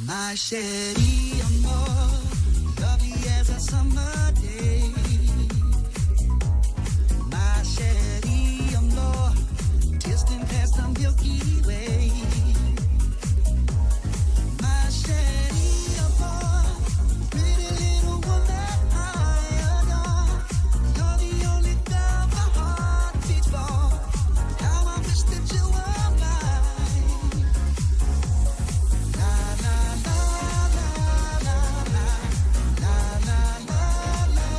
My chérie, amor, lovely as a summer day. My chérie, amor, distant past the Milky Way. My chérie, amor, pretty little woman I adore. You're the only girl my heart beats for. How I wish that you were mine. La la la la la la la la la.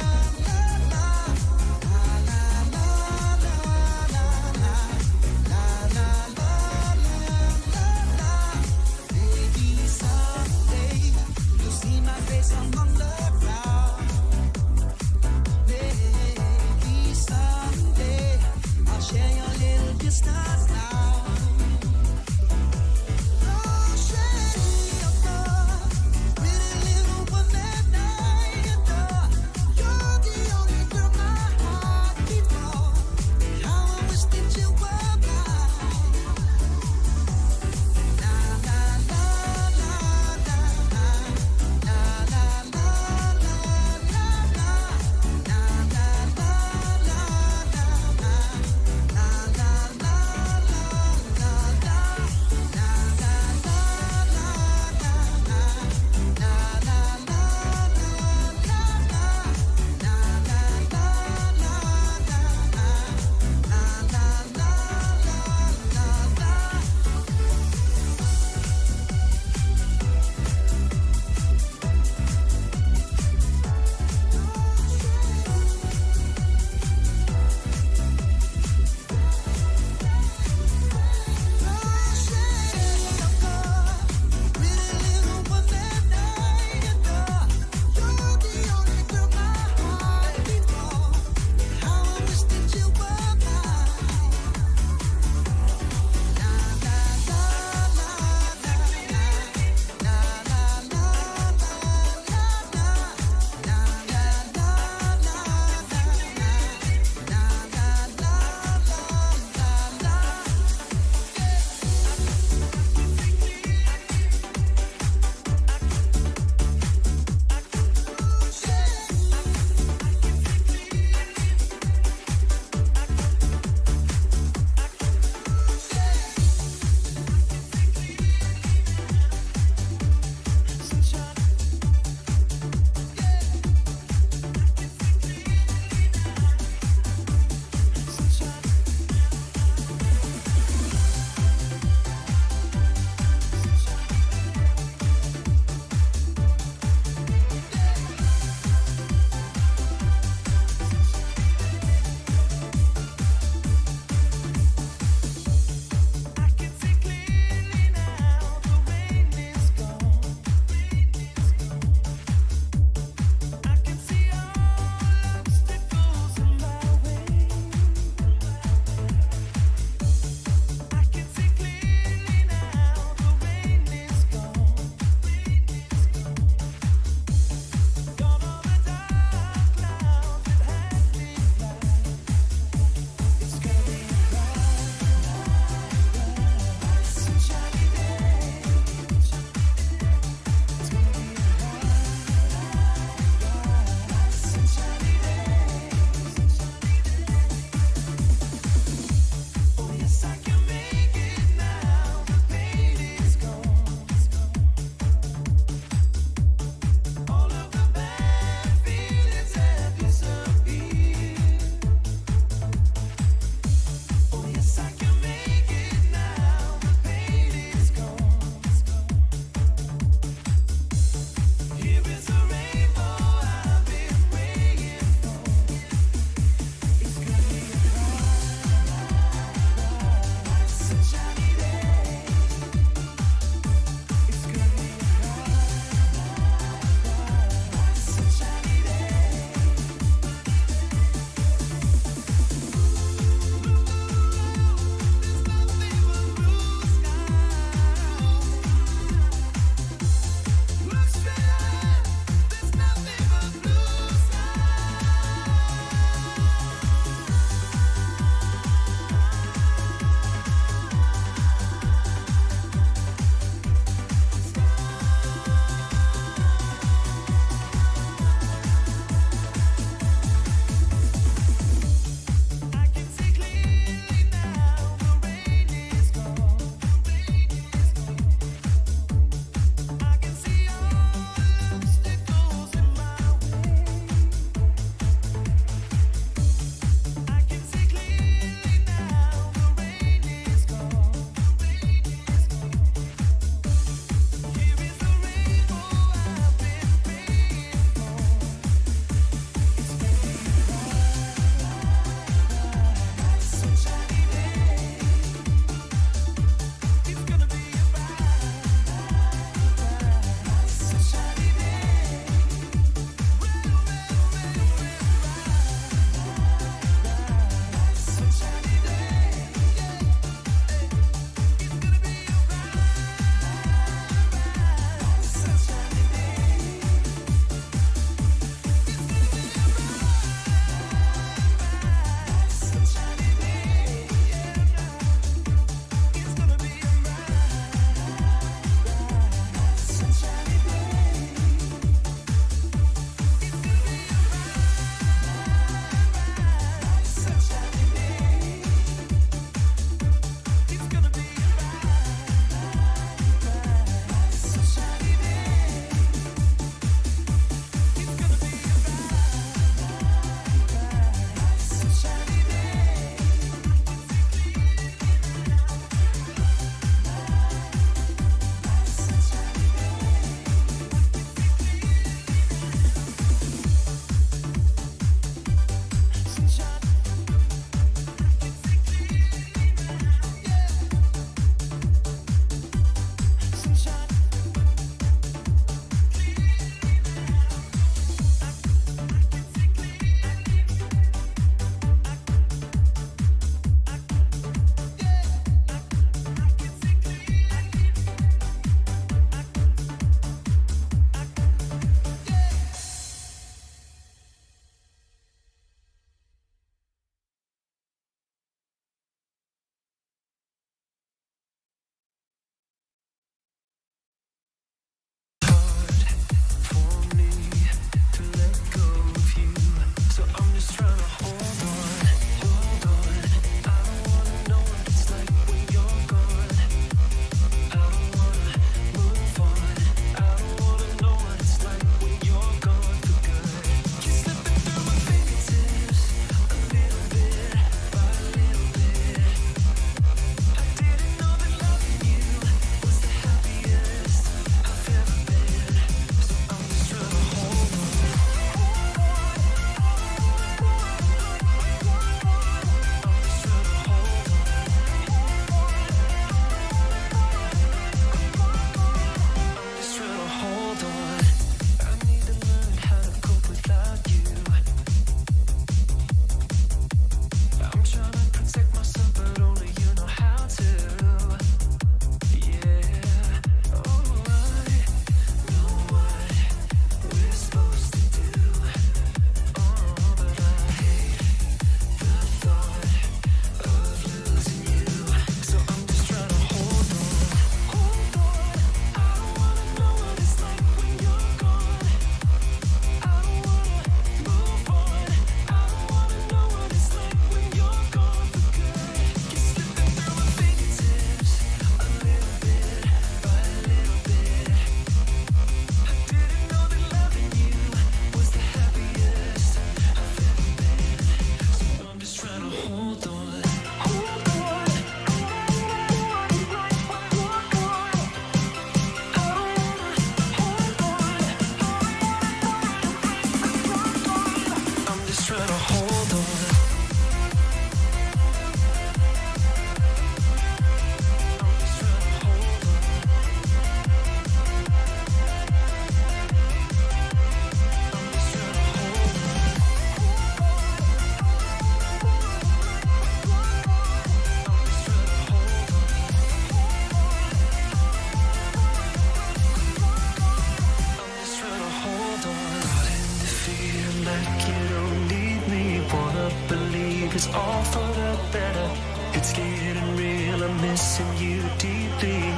better. It's getting real, I'm missing you deeply.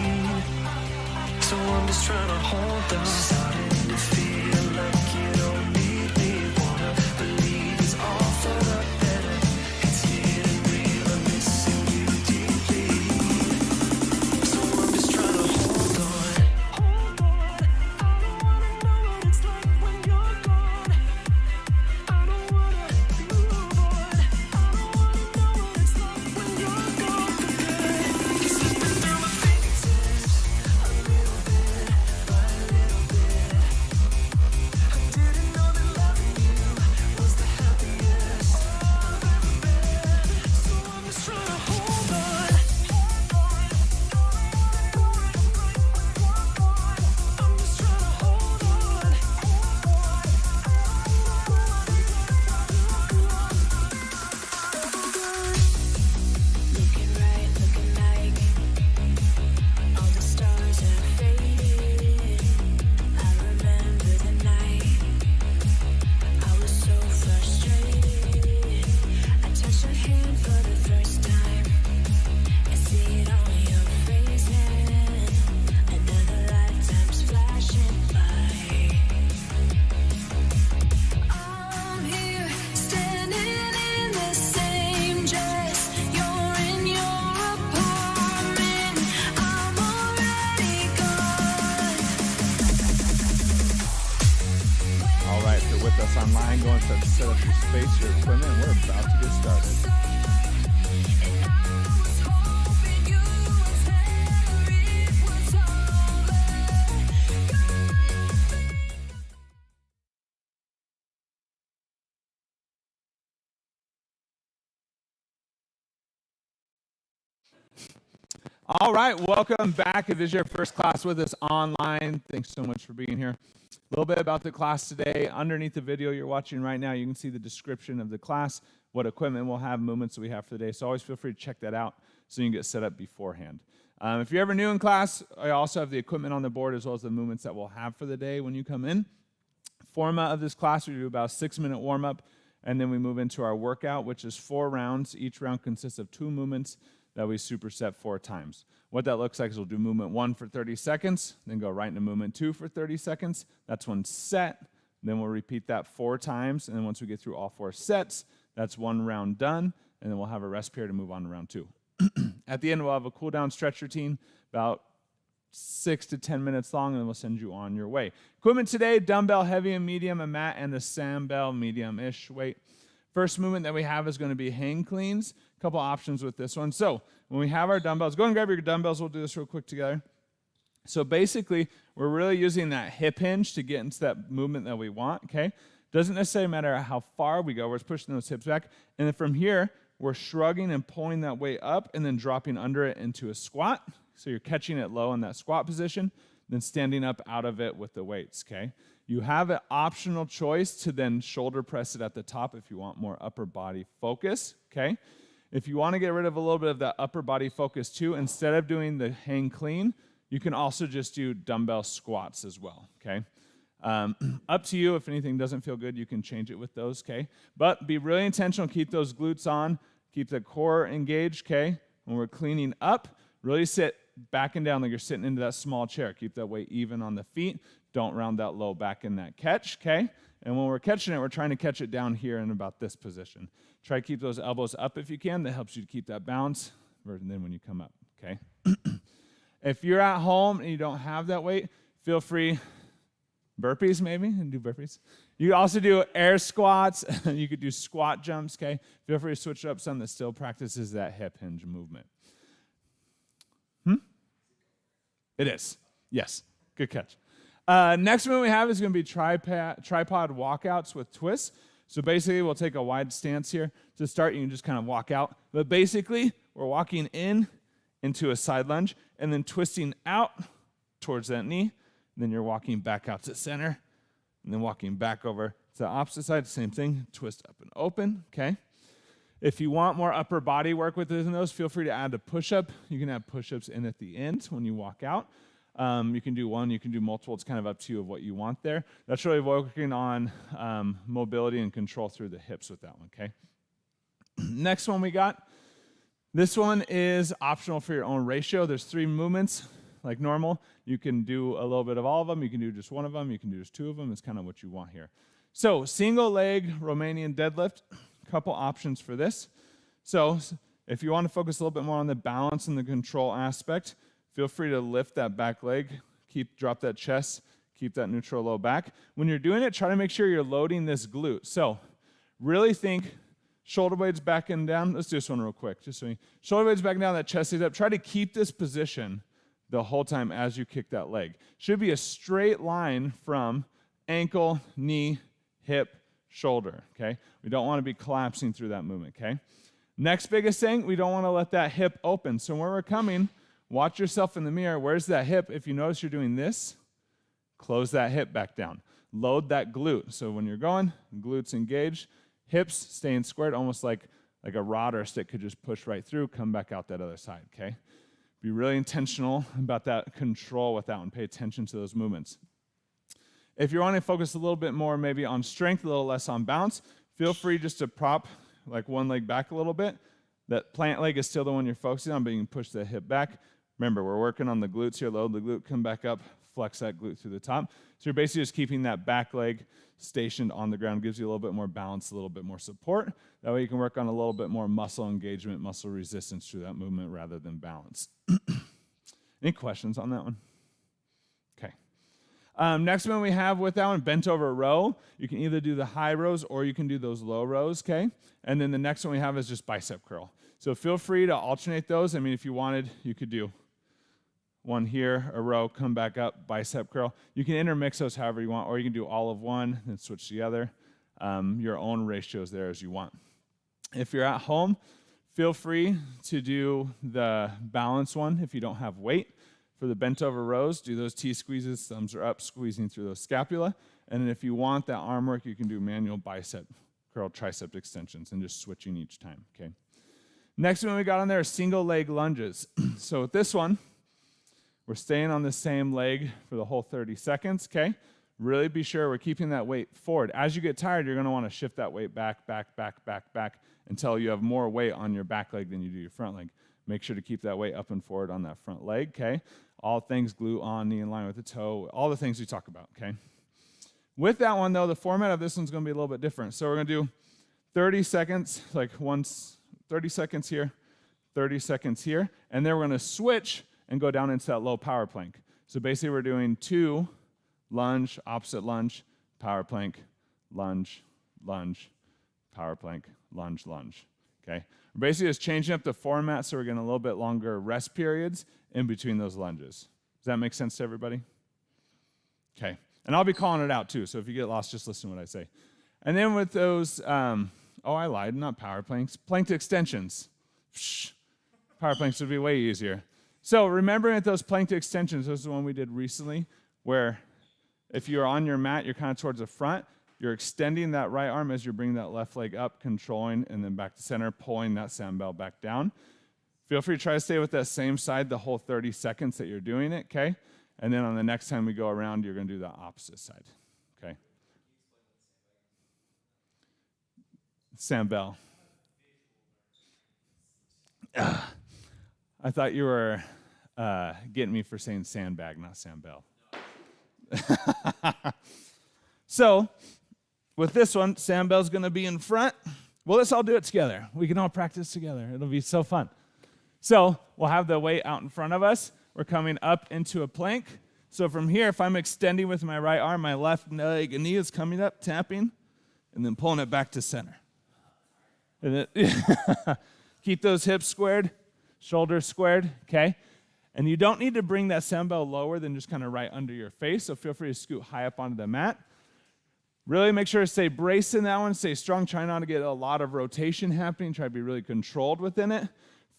So I'm just trying to hold on. Starting to feel like you don't need me. Wanna believe it's all for the better. It's getting real, I'm missing you deeply. So I'm just trying to hold on. Hold on, I don't wanna know what it's like when you're gone. I don't wanna move on. I don't wanna know what it's like when you're gone for good. You're slipping through my fingers a little bit by a little bit. I didn't know that loving you was the happiest I've ever been. So I'm just trying to hold on. I'm just trying to hold on. Looking right, looking like all the stars have faded. I remember the night I was so frustrated. I touched your hand for the first time and see it on your face, and another lifetime's flashing by. I'm here standing in the same dress. You're in your apartment. I'm already gone. All right, if you're with us online, go and set up your space, your equipment, and we're about to get started. And I was hoping you would tell it was over. All right, welcome back. If this is your first class with us online, thanks so much for being here. A little bit about the class today. Underneath the video you're watching right now, you can see the description of the class, what equipment we'll have, movements that we have for the day. So always feel free to check that out so you can get set up beforehand. If you're ever new in class, I also have the equipment on the board as well as the movements that we'll have for the day when you come in. Format of this class, we do about a 6-minute warm-up, and then we move into our workout, which is 4 rounds. Each round consists of 2 movements that we superset 4 times. What that looks like is we'll do movement 1 for 30 seconds, then go right into movement 2 for 30 seconds. That's 1 set. Then we'll repeat that 4 times, and then once we get through all 4 sets, that's 1 round done, and then we'll have a rest period to move on to round 2. At the end, we'll have a cool-down stretch routine, about 6 to 10 minutes long, and then we'll send you on your way. Equipment today, dumbbell heavy and medium, a mat, and a Sandbell medium-ish weight. First movement that we have is going to be hang cleans. A couple options with this one. So when we have our dumbbells, go and grab your dumbbells. We'll do this real quick together. So basically, we're really using that hip hinge to get into that movement that we want, okay? Doesn't necessarily matter how far we go. We're just pushing those hips back. And then from here, we're shrugging and pulling that weight up and then dropping under it into a squat. So you're catching it low in that squat position, then standing up out of it with the weights, okay? You have an optional choice to then shoulder press it at the top if you want more upper body focus, okay? If you want to get rid of a little bit of that upper body focus too, instead of doing the hang clean, you can also just do dumbbell squats as well, okay? Up to you. If anything doesn't feel good, you can change it with those, okay? But be really intentional. Keep those glutes on. Keep the core engaged, okay? When we're cleaning up, really sit back and down like you're sitting into that small chair. Keep that weight even on the feet. Don't round that low back in that catch, okay? And when we're catching it, we're trying to catch it down here in about this position. Try to keep those elbows up if you can. That helps you to keep that balance, and then when you come up, okay? If you're at home and you don't have that weight, feel free, burpees maybe, and do burpees. You can also do air squats. You could do squat jumps, okay? Feel free to switch it up some that still practices that hip hinge movement. It is. Yes. Good catch. Next one we have is going to be tripod walkouts with twists. So basically, we'll take a wide stance here. To start, you can just kind of walk out. But basically, we're walking into a side lunge, and then twisting out towards that knee. And then you're walking back out to center, and then walking back over to the opposite side. Same thing. Twist up and open, okay? If you want more upper body work within those, feel free to add a push-up. You can have push-ups in at the end when you walk out. You can do one, you can do multiple. It's kind of up to you of what you want there. That's really working on mobility and control through the hips with that one, okay? Next one we got This one is optional for your own ratio. There's 3 movements like normal. You can do a little bit of all of them. You can do just one of them. You can do just 2 of them. It's kind of what you want here. So single leg Romanian deadlift, a couple options for this. So if you want to focus a little bit more on the balance and the control aspect, feel free to lift that back leg, drop that chest, keep that neutral low back. When you're doing it, try to make sure you're loading this glute. So really think shoulder blades back and down. Let's do this one real quick. Shoulder blades back and down, that chest stays up. Try to keep this position the whole time as you kick that leg. Should be a straight line from ankle, knee, hip, shoulder, okay? We don't want to be collapsing through that movement, okay? Next biggest thing, we don't want to let that hip open. So when we're coming, watch yourself in the mirror. Where's that hip? If you notice you're doing this, close that hip back down. Load that glute. So when you're going, glutes engaged, hips staying squared, almost like a rod or a stick could just push right through, come back out that other side, okay? Be really intentional about that control with that one. Pay attention to those movements. If you want to focus a little bit more maybe on strength, a little less on bounce, feel free just to prop like one leg back a little bit. That plant leg is still the one you're focusing on, but you can push the hip back. Remember, we're working on the glutes here. Load the glute, come back up, flex that glute through the top. So you're basically just keeping that back leg stationed on the ground. Gives you a little bit more balance, a little bit more support. That way you can work on a little bit more muscle engagement, muscle resistance through that movement rather than balance. Any questions on that one? Okay. Next one we have with that one, bent over row. You can either do the high rows or you can do those low rows, okay? And then the next one we have is just bicep curl. So feel free to alternate those. I mean, if you wanted, you could do one here, a row, come back up, bicep curl. You can intermix those however you want, or you can do all of one and switch to the other. Your own ratios there as you want. If you're at home, feel free to do the balance one if you don't have weight. For the bent over rows, do those T squeezes, thumbs are up, squeezing through those scapula. And then if you want that arm work, you can do manual bicep curl, tricep extensions, and just switching each time, okay? Next one we got on there is single leg lunges. So with this one, we're staying on the same leg for the whole 30 seconds, okay? Really be sure we're keeping that weight forward. As you get tired, you're gonna wanna shift that weight back, back, back, back, back, until you have more weight on your back leg than you do your front leg. Make sure to keep that weight up and forward on that front leg, okay? All things glute on, knee in line with the toe, all the things we talk about, okay? With that one, though, the format of this one's going to be a little bit different. So we're going to do 30 seconds, like 30 seconds here, 30 seconds here, and then we're going to switch and go down into that low power plank. So basically we're doing 2, lunge, opposite lunge, power plank, lunge, lunge, power plank, lunge, lunge, okay? We're basically just changing up the format so we're getting a little bit longer rest periods in between those lunges. Does that make sense to everybody? Okay. And I'll be calling it out too, so if you get lost, just listen to what I say. And then with those, I lied, not power planks, planked extensions. Power planks would be way easier. So remembering that those planked extensions, this is the one we did recently, where if you're on your mat, you're kind of towards the front, you're extending that right arm as you're bringing that left leg up, controlling, and then back to center, pulling that Sandbell back down. Feel free to try to stay with that same side the whole 30 seconds that you're doing it, okay? And then on the next time we go around, you're going to do the opposite side, okay? Sandbell. I thought you were getting me for saying sandbag, not Sandbell. So, with this one, Sandbell's going to be in front. Well, let's all do it together. We can all practice together. It'll be so fun. So, we'll have the weight out in front of us. We're coming up into a plank. So from here, if I'm extending with my right arm, my left leg and knee is coming up, tapping, and then pulling it back to center. And then keep those hips squared, shoulders squared, okay? And you don't need to bring that Sandbell lower than just kind of right under your face, so feel free to scoot high up onto the mat. Really make sure to stay braced in that one, stay strong, try not to get a lot of rotation happening, try to be really controlled within it.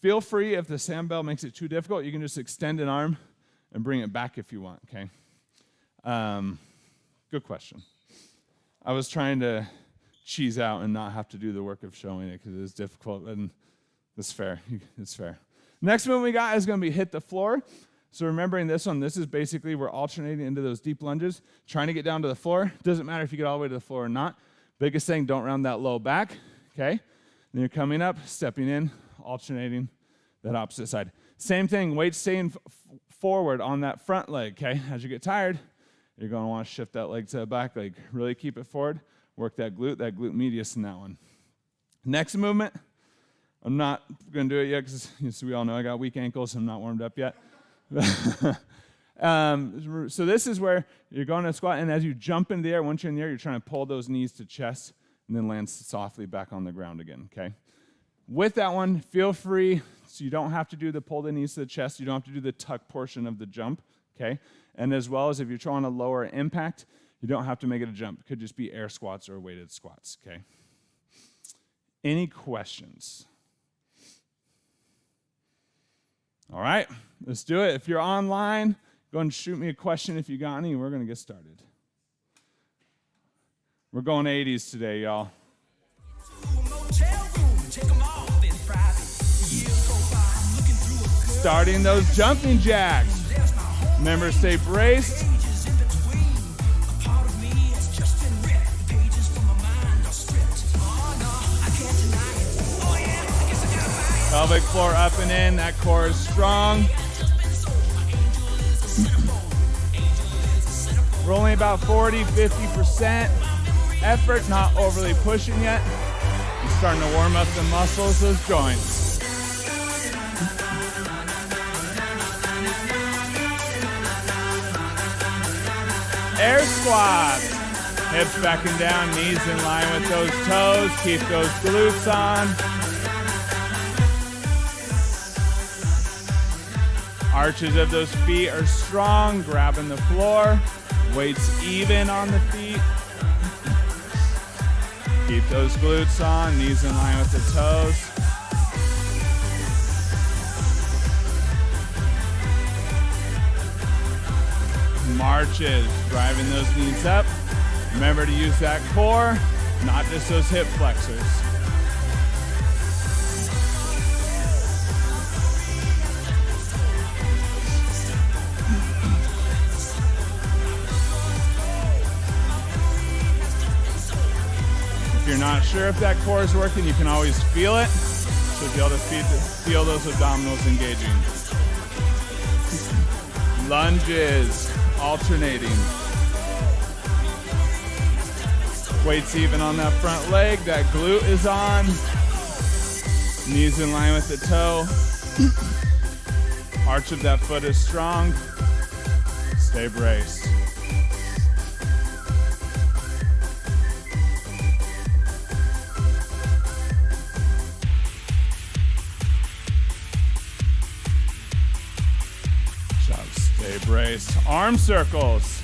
Feel free, if the Sandbell makes it too difficult, you can just extend an arm and bring it back if you want, okay? Good question. I was trying to cheese out and not have to do the work of showing it because it is difficult, and it's fair. It's fair. Next one we got is going to be hit the floor. So remembering this one, this is basically we're alternating into those deep lunges, trying to get down to the floor. Doesn't matter if you get all the way to the floor or not. Biggest thing, don't round that low back, okay? Then you're coming up, stepping in, alternating, that opposite side. Same thing, weight staying forward on that front leg, okay? As you get tired, you're gonna wanna shift that leg to the back leg. Really keep it forward, work that glute medius in that one. Next movement, I'm not gonna do it yet because we all know I got weak ankles, so I'm not warmed up yet. So this is where you're going to squat, and as you jump into the air, once you're in the air, you're trying to pull those knees to chest and then land softly back on the ground again, okay? With that one, feel free, so you don't have to do the pull the knees to the chest, you don't have to do the tuck portion of the jump, okay? And as well as if you're trying to lower impact, you don't have to make it a jump. It could just be air squats or weighted squats, okay? Any questions? All right, let's do it. If you're online, go and shoot me a question if you got any, and we're going to get started. We're going 80s today, y'all. Starting those jumping jacks. Remember, stay braced. Pelvic floor up and in, that core is strong. We're only about 40-50% effort, not overly pushing yet. We're starting to warm up the muscles, those joints. Air squats. Hips back and down, knees in line with those toes. Keep those glutes on. Arches of those feet are strong, grabbing the floor. Weights even on the feet. Keep those glutes on, knees in line with the toes. Marches, driving those knees up. Remember to use that core, not just those hip flexors. If you're not sure if that core is working, you can always feel it. So you'll be able to feel those abdominals engaging. Lunges, alternating. Weights even on that front leg. That glute is on. Knees in line with the toe. Arch of that foot is strong. Stay braced. Stay braced. Arm circles.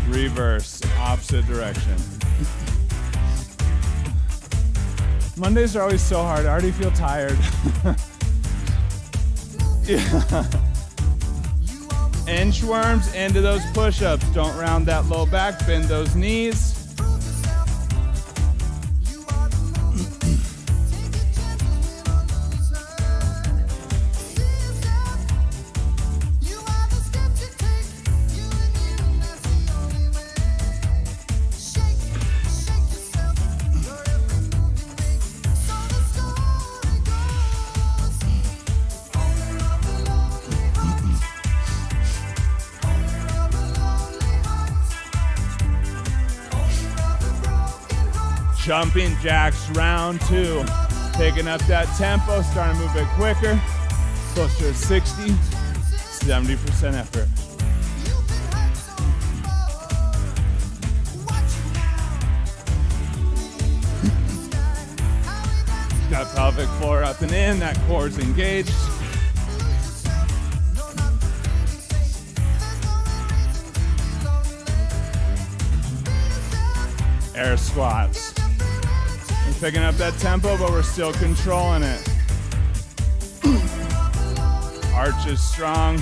Reverse, opposite direction. Mondays are always so hard. I already feel tired. Yeah. Inchworms into those push-ups. Don't round that low back, bend those knees. Jumping jacks, round two. Picking up that tempo, starting to move it quicker. Closer to 60, 70% effort. That pelvic floor up and in, that core's engaged. Air squats. We're picking up that tempo, but we're still controlling it. Arch is strong.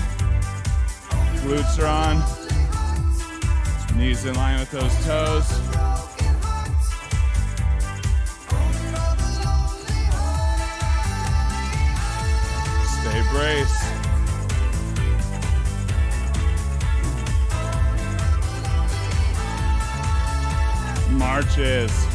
Glutes are on. Knees in line with those toes. Stay braced. Marches.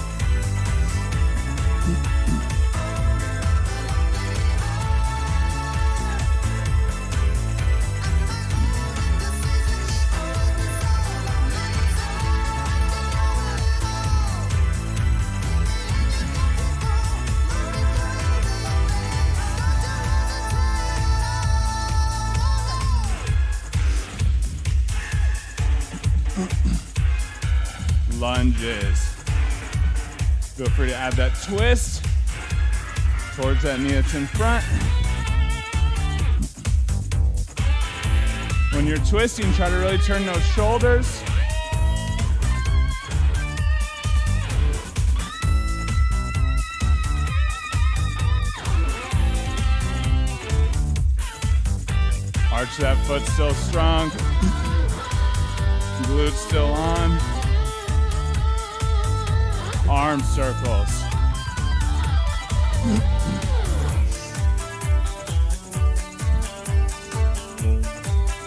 Lunges. Feel free to add that twist towards that knee that's in front. When you're twisting, try to really turn those shoulders. Arch that foot still strong. Glutes still on. Arm circles.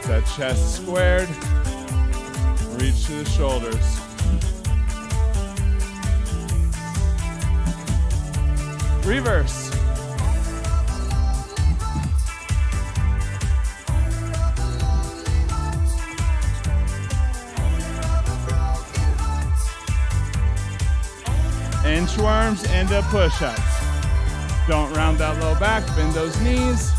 That chest squared. Reach to the shoulders. Reverse. Inchworms into push-ups. Don't round that low back, bend those knees.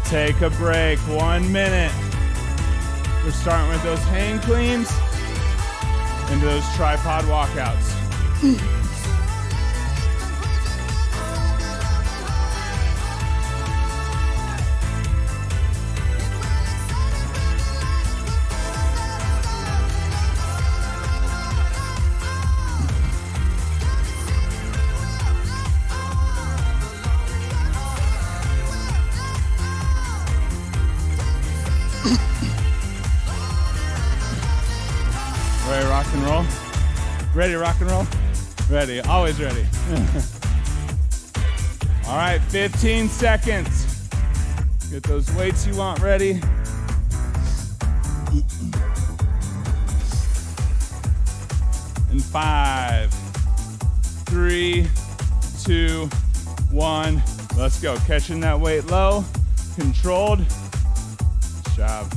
Take a break, 1 minute. We're starting with those hang cleans into those tripod walkouts. Ready to rock and roll? Ready to rock and roll? Ready, always ready. All right, 15 seconds. Get those weights you want ready. In 5, 3, 2, 1. Let's go. Catching that weight low, controlled. Good job.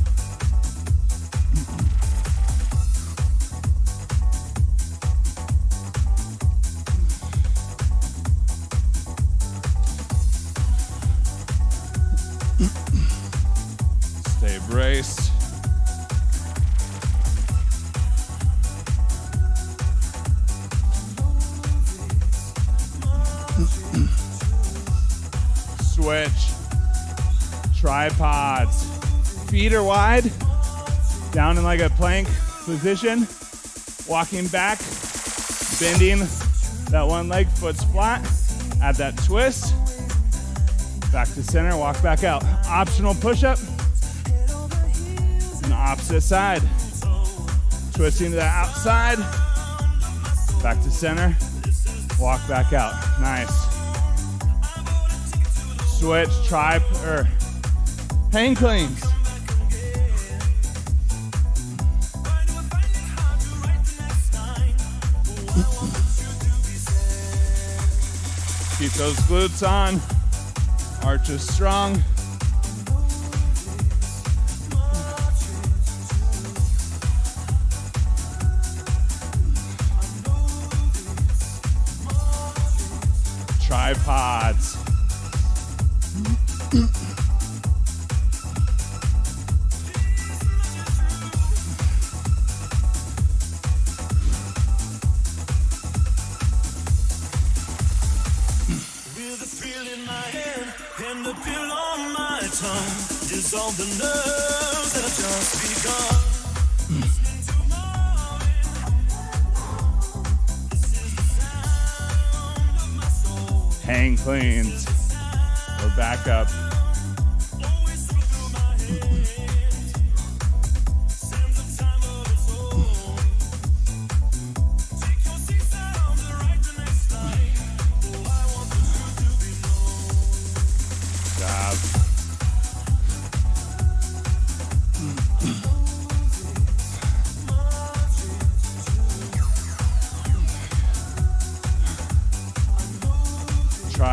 Stay braced. Switch. Tripods. Feet are wide. Down in like a plank position. Walking back. Bending that one leg, foot's flat. Add that twist. Back to center, walk back out. Optional push-up. And opposite side. Twisting to the outside. Back to center. Walk back out. Nice. Switch, hang cleans. Keep those glutes on. Arches strong. Tripods. Dissolve the nerves that have just begun. Hang cleans. We're back up.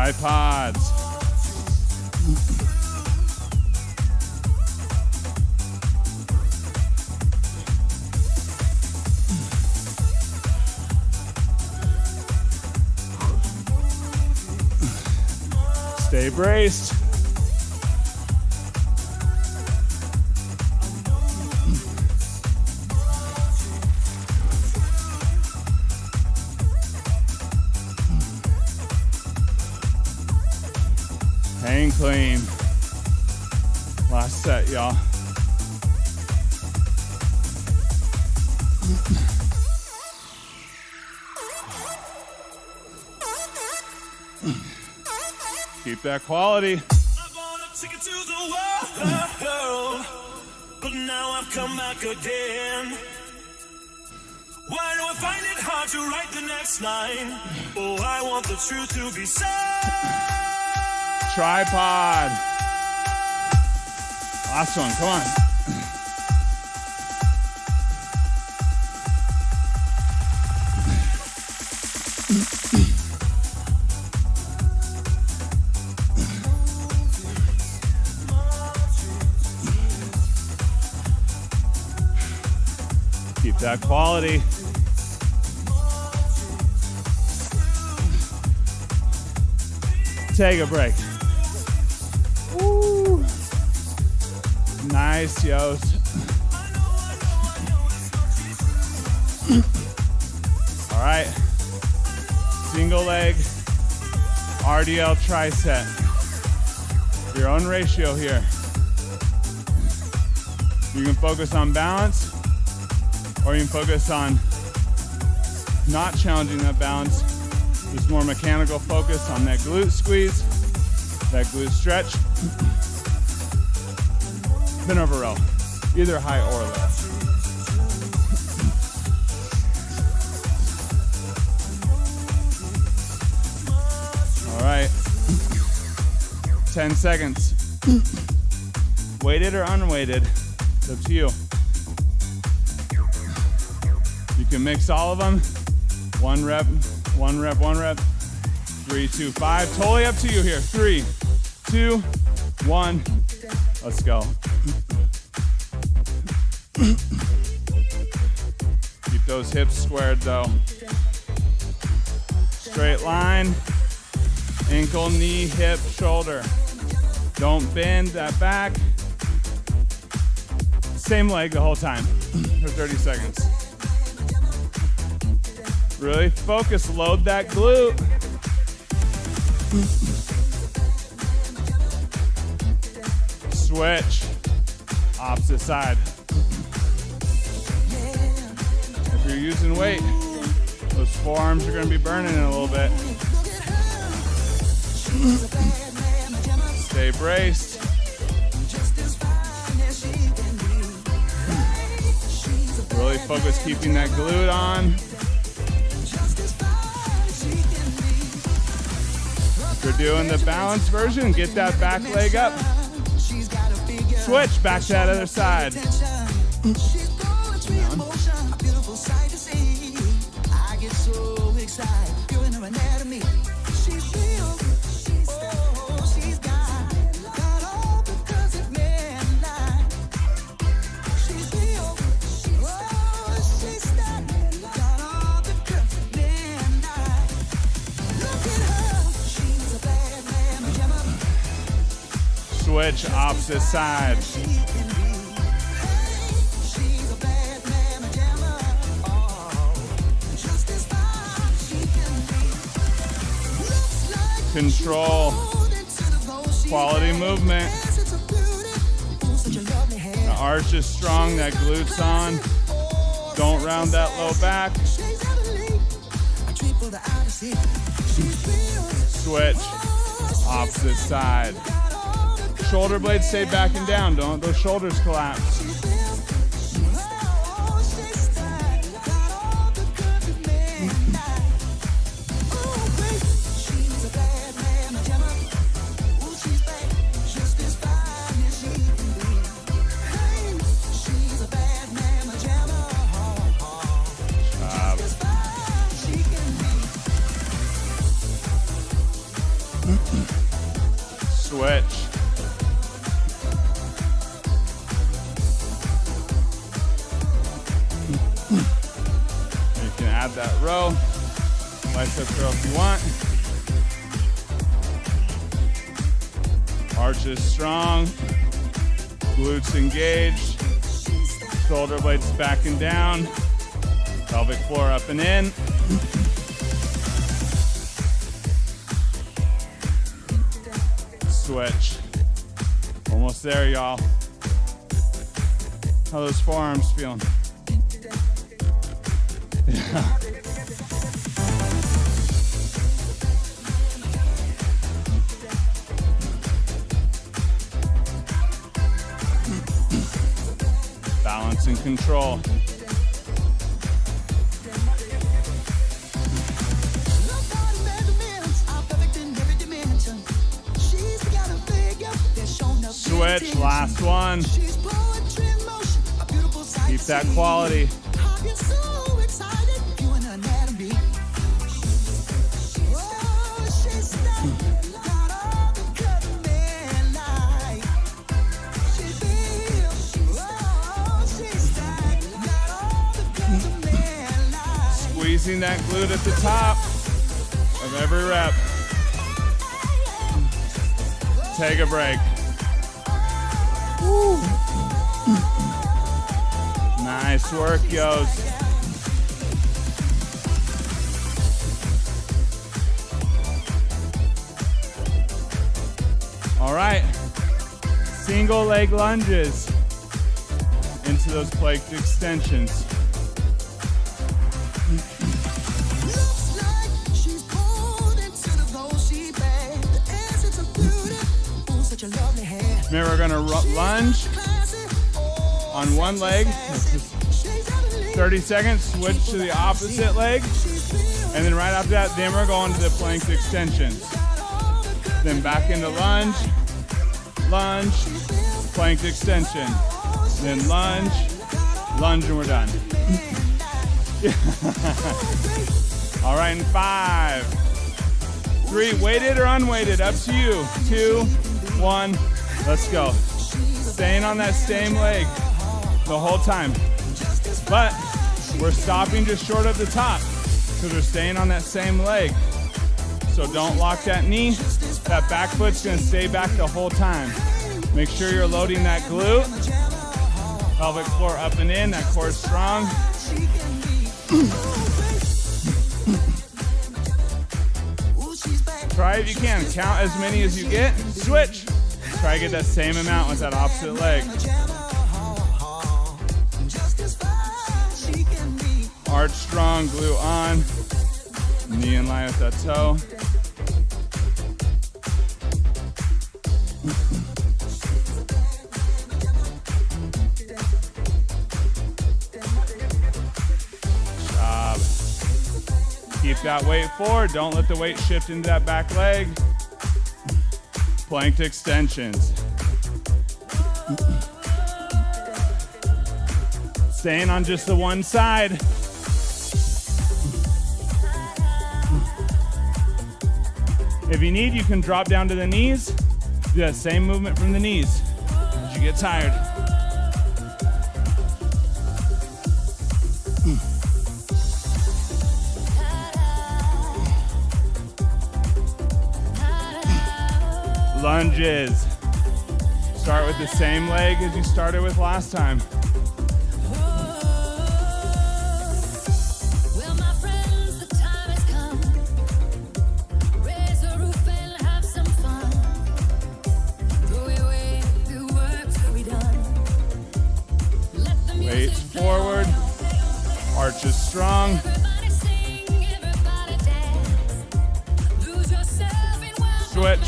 Tripods. Stay braced. Hang clean. Last set, y'all. Keep that quality. I wanna take it to the world, but now I've come back again. Why do I find it hard to write the next line? Oh, I want the truth to be said. Tripod. Last one, come on. Keep that quality. Take a break. Woo. Nice, Yost. All right. Single leg RDL tricep. Your own ratio here. You can focus on balance, or you can focus on not challenging that balance. Just more mechanical focus on that glute squeeze, that glute stretch. Pin over row, either high or low. All right, 10 seconds. Weighted or unweighted, it's up to you. You can mix all of them. One rep, one rep, one rep. 3, 2, 5. Totally up to you here. 3, 2, 1. Let's go. Keep those hips squared though. Straight line. Ankle, knee, hip, shoulder. Don't bend that back. Same leg the whole time for 30 seconds. Really focus, load that glute. Switch, opposite side. If you're using weight, those forearms are gonna be burning in a little bit. Stay braced. Really focus keeping that glute on. If you're doing the balance version, get that back leg up. Switch back to that other side. Switch opposite side. Control. Quality movement. The arch is strong, that glute's on. Don't round that low back. Switch. Opposite side. Shoulder blades stay back and down. Don't let those shoulders collapse. add that row. Bicep curl if you want. Arches strong. Glutes engaged. Shoulder blades back and down. Pelvic floor up and in. Switch. Almost there, y'all. How those forearms feeling? Yeah. Balance and control. Switch, last one. Keep that quality. Squeezing that glute at the top of every rep. Take a break. Woo. Nice work, yos. All right, single leg lunges into those plank extensions. Remember, we're gonna lunge on one leg, 30 seconds, switch to the opposite leg, and then right after that, then we're going to the plank extensions. Then back into lunge, lunge, plank extension, then lunge, lunge, and we're done. All right, in 5, 3, weighted or unweighted, up to you. 2, 1, let's go. Staying on that same leg the whole time. But we're stopping just short of the top because we're staying on that same leg. So don't lock that knee. That back foot's gonna stay back the whole time. Make sure you're loading that glute. Pelvic floor up and in, that core is strong. Try if you can, count as many as you get, switch. Try to get that same amount with that opposite leg. Arch strong, glute on. Knee in line with that toe. Job. Keep that weight forward. Don't let the weight shift into that back leg. Planked extensions. Staying on just the one side. If you need, you can drop down to the knees. Do that same movement from the knees as you get tired. Lunges. Start with the same leg as you started with last time. Weights forward. Arches strong. Switch.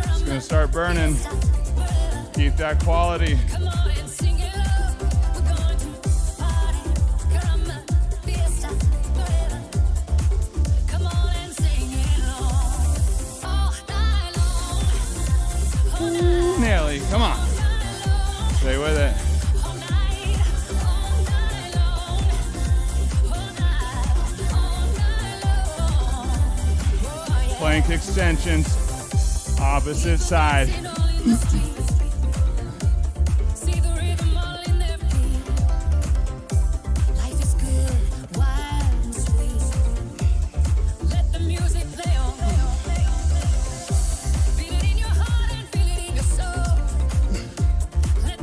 It's gonna start burning. Keep that quality. Nearly, come on. Stay with it. Plank extensions, opposite side.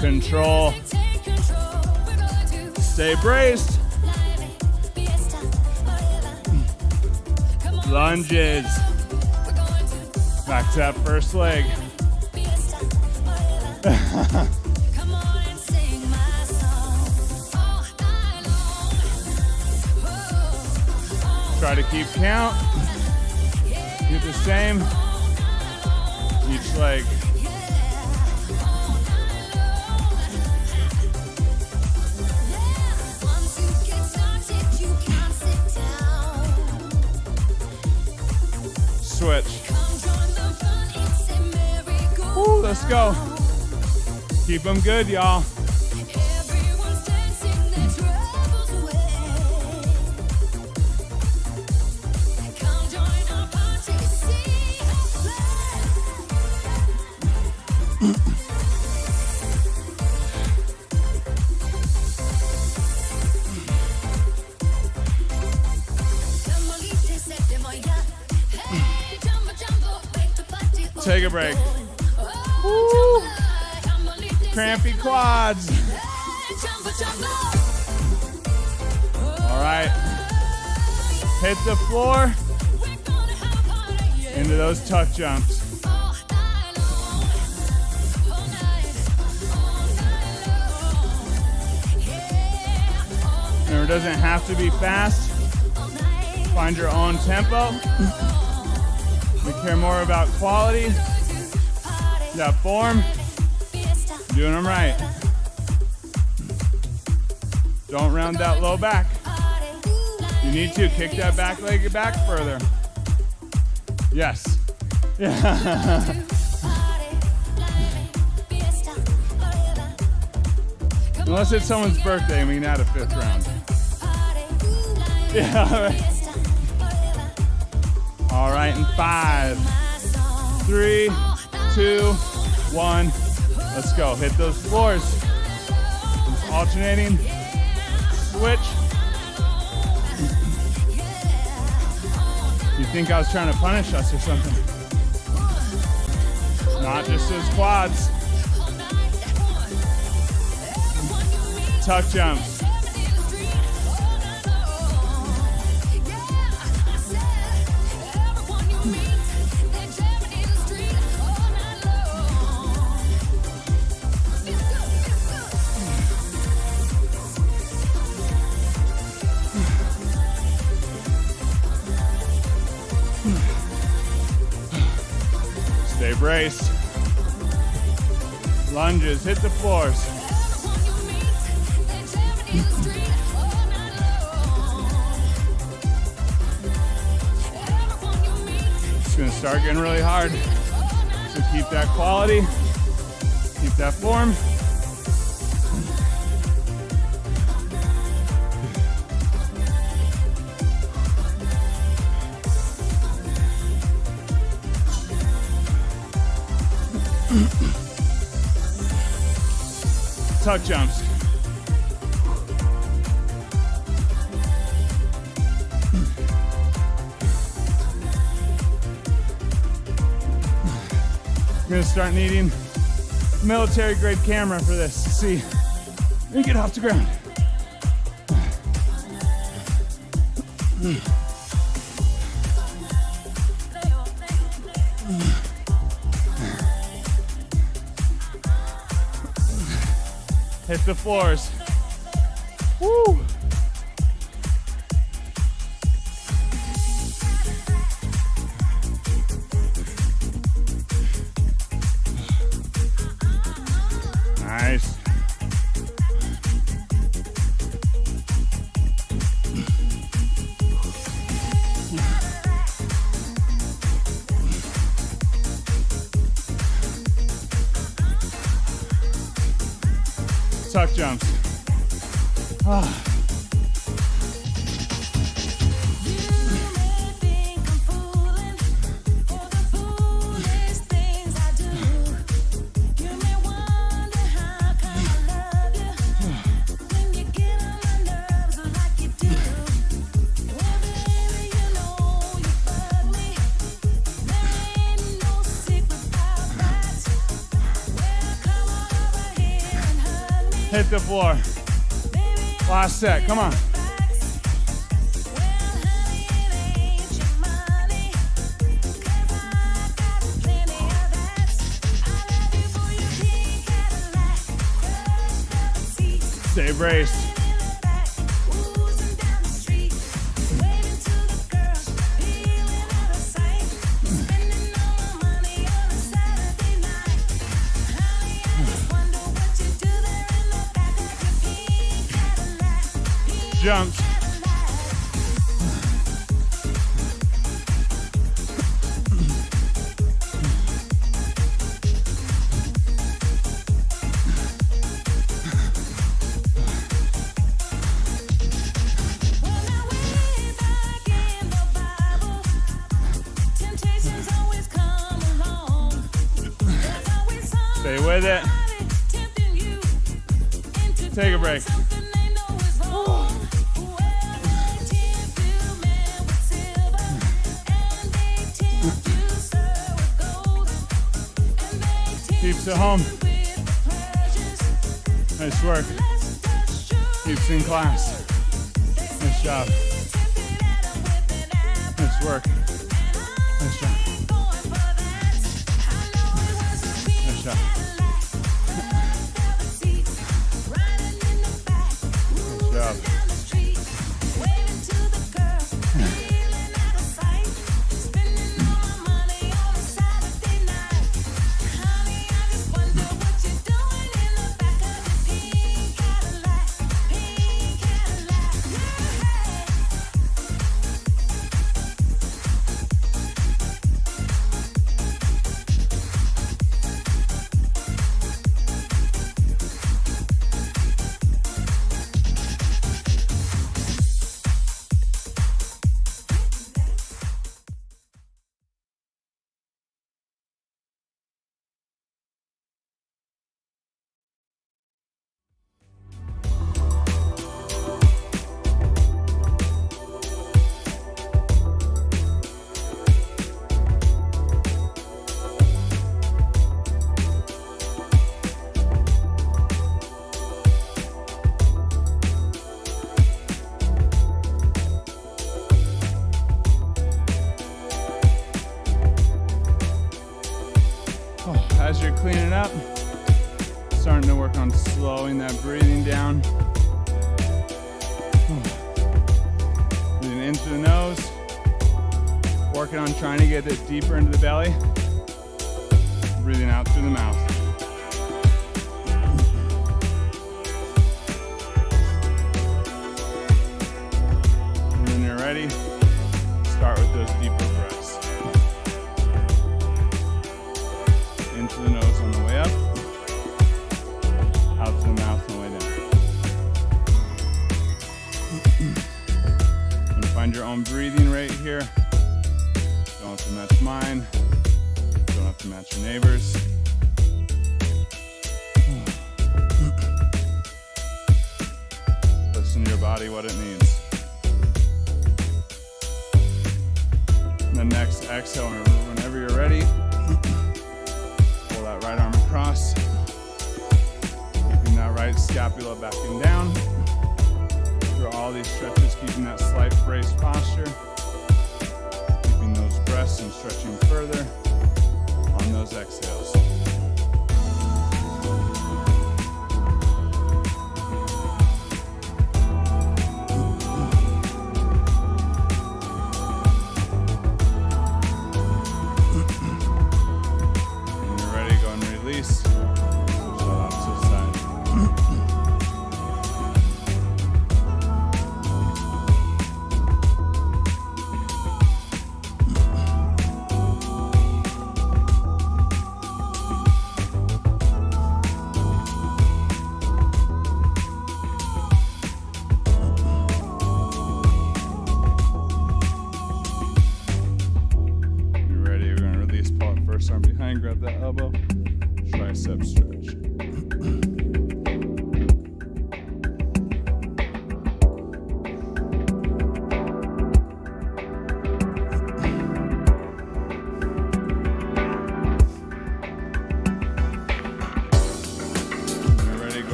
Control. Stay braced. Lunges. Back to that first leg. Try to keep count. Keep the same. Each leg. Switch. Woo, let's go. Keep them good, y'all. Take a break. Woo. Crampy quads. All right. Hit the floor. Into those tuck jumps. Remember, it doesn't have to be fast. Find your own tempo. We care more about quality, that form, doing them right. Don't round that low back. You need to kick that back leg back further. Yes. Yeah. Unless it's someone's birthday and we can add a 5th round. Yeah, all right. All right, in 5, 3, 2, 1. Let's go. Hit those floors. Just alternating. Switch. You think I was trying to punish us or something? Not just those quads. Tuck jumps. Stay braced. Lunges, hit the floors. It's gonna start getting really hard. So keep that quality, keep that form. Tuck jumps. I'm gonna start needing military grade camera for this. See, let me get off the ground. Hit the floors. Woo! Nice. Tuck jumps. Ah. Hit the floor. Last set, come on. Stay braced. Jumps. Stay with it. Take a break. Keeps it home. Nice work. Keeps in class. Nice job. Nice work. Nice job. Nice job. Nice job. As you're cleaning up, starting to work on slowing that breathing down. Breathing in through the nose, working on trying to get it deeper into the belly. Breathing out through the mouth. And when you're ready, start with those deeper breaths. Into the nose on the way up, out to the mouth on the way down. And find your own breathing rate here. Don't have to match mine. Don't have to match your neighbors. Listen to your body, what it needs. And then next, exhale whenever you're ready. Right arm across, keeping that right scapula back and down. Through all these stretches, keeping that slight braced posture. Keeping those breaths and stretching further on those exhales.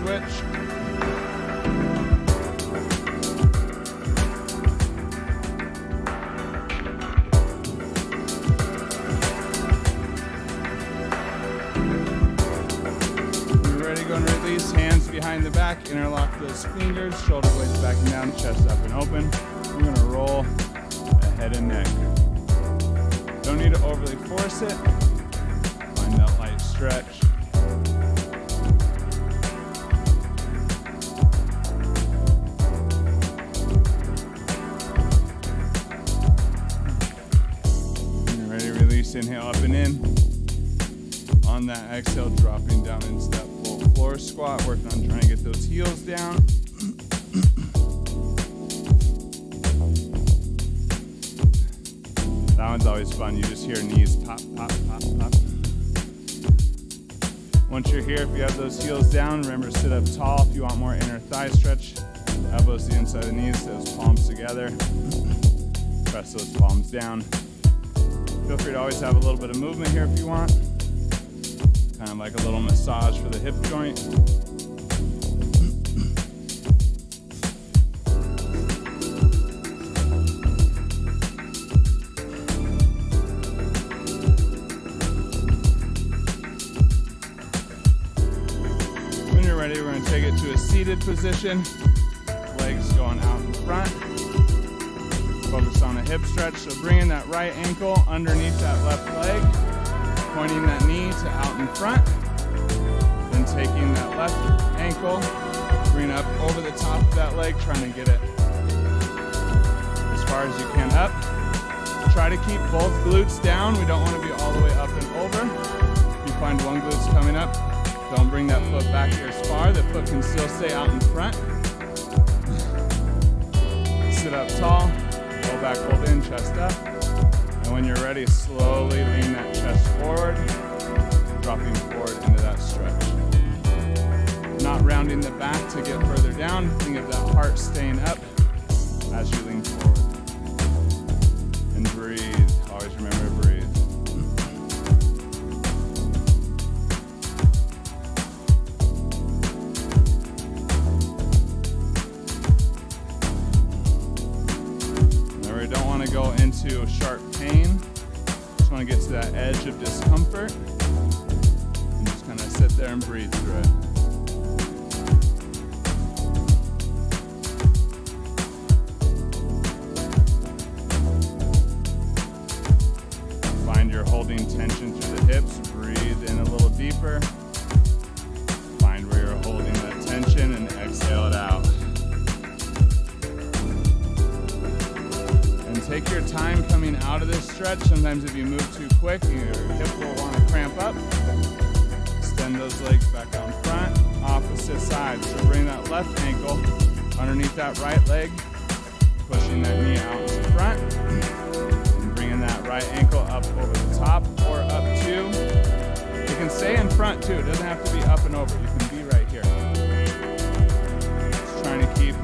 switch. When you're ready, go and release. Hands behind the back, interlock those fingers, shoulder blades back and down, chest up and open. We're gonna roll the head and neck. Don't need to overly force it. Find that light stretch. When you're ready, release, inhale up and in. On that exhale, dropping down into that full floor squat, working on trying to get those heels down. That one's always fun. You just hear knees pop, pop, pop, pop. Once you're here, if you have those heels down, remember sit up tall if you want more inner thigh stretch. Elbows to the inside of the knees, those palms together. Press those palms down. Feel free to always have a little bit of movement here if you want. Kind of like a little massage for the hip joint. When you're ready, we're going to take it to a seated position. Legs going out in front. Focus on a hip stretch. So bringing that right ankle underneath that left leg. Pointing that knee to out in front, then taking that left ankle, bring up over the top of that leg, trying to get it as far as you can up. Try to keep both glutes down. We don't want to be all the way up and over. If you find one glute's coming up, don't bring that foot back here as far. The foot can still stay out in front. Sit up tall, roll back, hold in, chest up. And when you're ready, slowly lean that chest forward, dropping forward into that stretch. Not rounding the back to get further down. Think of that heart staying up as you lean forward. And breathe. Always remember to breathe. Remember, don't want to go into sharp pain. Just want to get to that edge of discomfort. And just kind of sit there and breathe through it. Find you're holding tension through the hips. Breathe in a little deeper. Find where you're holding that tension and exhale it out. And take your time coming out of this stretch. Sometimes if you move too quick, your hip will want to cramp up. Extend those legs back out in front. Opposite side. So bring that left ankle underneath that right leg. Pushing that knee out in front. And bringing that right ankle up over the top or up to. You can stay in front too. It doesn't have to be up and over. You can be right here. Just trying to keep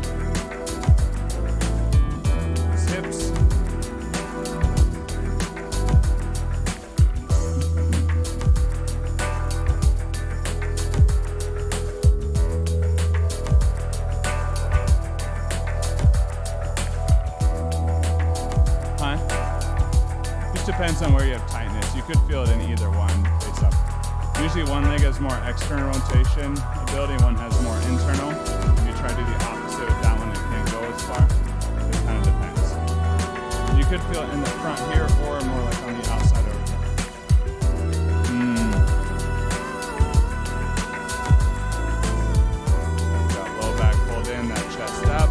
these hips. Depends on where you have tightness. You could feel it in either one face up. Usually one leg has more external rotation ability, one has more internal. If you try to do the opposite with that one, it can't go as far. It kind of depends. You could feel it in the front here or more like on the outside over here. That low back pulled in, that chest up.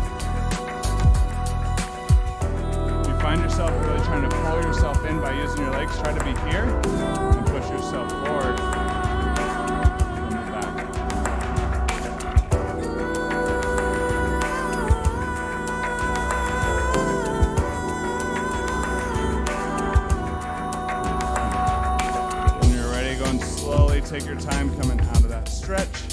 Find yourself really trying to pull yourself in by using your legs. Try to be here and push yourself forward from the back. When you're ready, go and slowly take your time coming out of that stretch.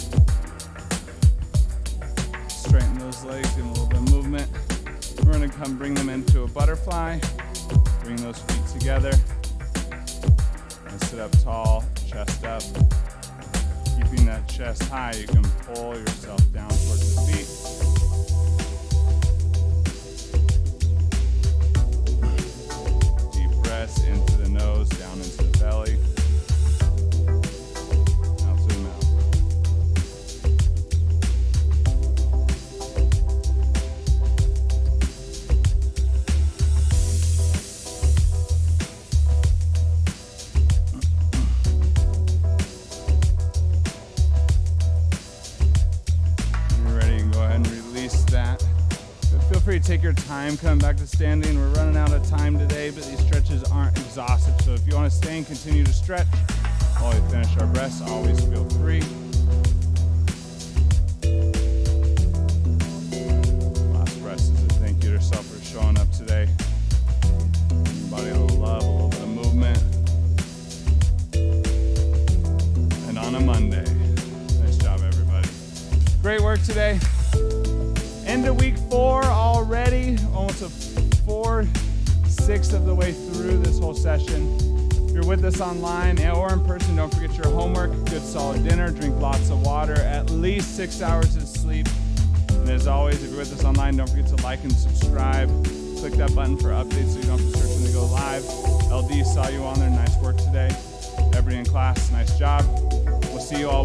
Straighten those legs, give them a little bit of movement. We're going to come bring them into a butterfly. Bring those feet together. And sit up tall, chest up. Keeping that that chest high, you can pull yourself down towards the feet. Deep breaths into the nose, down into the belly. Out through the mouth. Feel free to take your time coming back to standing. We're running out of time today, but these stretches aren't exhaustive. So if you want to stay and continue to stretch while we finish our breaths, always feel free. Last breath is a thank you to yourself for showing up today. Your body will love a little bit of movement. And on a Monday. Nice job, everybody. Great work today. End of week 4 already, almost a 4/6 of the way through this whole session. If you're with us online or in person, don't forget your homework, good solid dinner, drink lots of water, at least 6 hours of sleep. And as always, if you're with us online, don't forget to like and subscribe. Click that button for updates so you don't have to search when they go live. LD saw you on there, nice work today. Everybody in class, nice job. We'll see you all